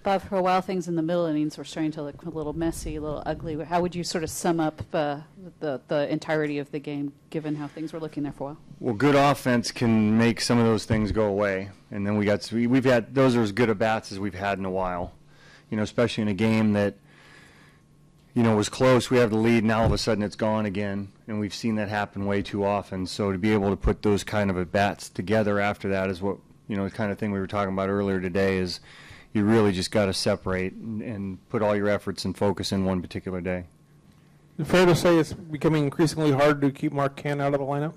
Bob, for a while things in the middle innings were starting to look a little messy, a little ugly. How would you sort of sum up the entirety of the game, given how things were looking there for a while? Well, good offense can make some of those things go away, and then we've had those are as good at bats as we've had in a while. Especially in a game that was close. We have the lead, and all of a sudden it's gone again, and we've seen that happen way too often. So to be able to put those kind of at bats together after that is what the kind of thing we were talking about earlier today is. You really just got to separate and put all your efforts and focus in one particular day. Is it fair to say it's becoming increasingly hard to keep Mark Kent out of the lineup?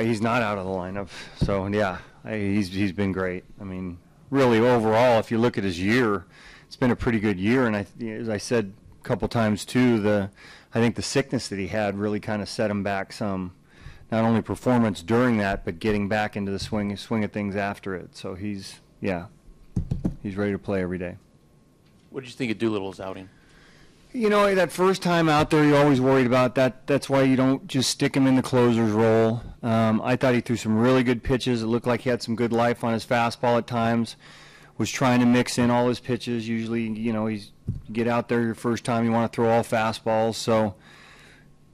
He's not out of the lineup, so yeah, he's been great. I mean, really overall, if you look at his year, it's been a pretty good year. And as I said a couple times too, I think the sickness that he had really kind of set him back some. Not only performance during that, but getting back into the swing of things after it. So he's ready to play every day. What did you think of Doolittle's outing? That first time out there, you're always worried about that. That's why you don't just stick him in the closer's role. I thought he threw some really good pitches. It looked like he had some good life on his fastball at times. Was trying to mix in all his pitches. Usually, you get out there your first time, you want to throw all fastballs. So,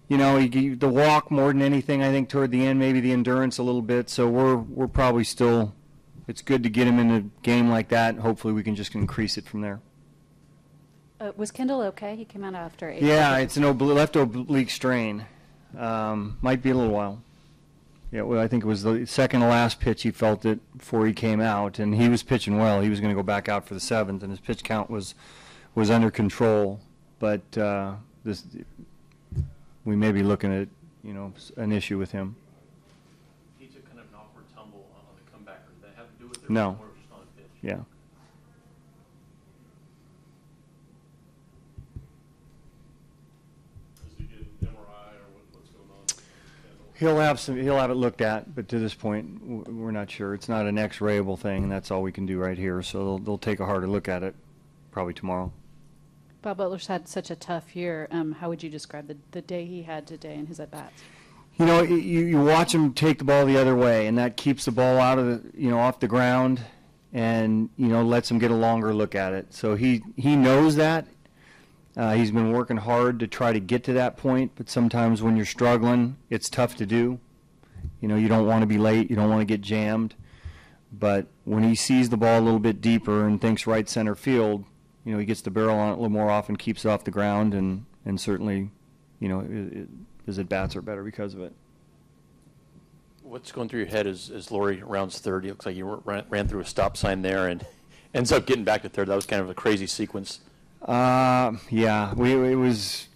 the walk more than anything, I think, toward the end, maybe the endurance a little bit. So we're probably still. It's good to get him in a game like that, and hopefully we can just increase it from there. Was Kendall okay? He came out after 8. Yeah, it's an left oblique strain. Might be a little while. Yeah, well, I think it was the second to last pitch he felt it before he came out, and he was pitching well. He was going to go back out for the 7th, and his pitch count was under control. But we may be looking at an issue with him. No. Yeah. Is he getting MRI or what's going on? He'll have it looked at, but to this point, we're not sure. It's not an X-rayable thing, and that's all we can do right here. So they'll take a harder look at it, probably tomorrow. Bob Butler's had such a tough year. How would you describe the day he had today in his at-bats? You watch him take the ball the other way, and that keeps the ball out of off the ground. And lets him get a longer look at it. So he knows that. He's been working hard to try to get to that point, but sometimes when you're struggling, it's tough to do. You don't want to be late, you don't want to get jammed. But when he sees the ball a little bit deeper and thinks right center field, he gets the barrel on it a little more often, keeps it off the ground, and certainly, his at-bats are better because of it. What's going through your head as Lori rounds third? It looks like you ran through a stop sign there and ends up getting back to third. That was kind of a crazy sequence. Yeah, it was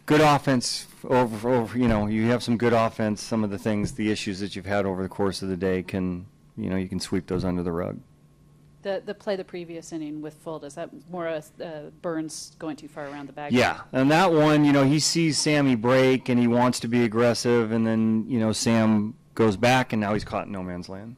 good offense over. You have some good offense. Some of the issues that you've had over the course of the day can, you can sweep those under the rug. The play the previous inning with Fulda, is that more Burns going too far around the bag? Yeah, and that one, he sees Sammy break and he wants to be aggressive, and then, Sam goes back and now he's caught in no man's land.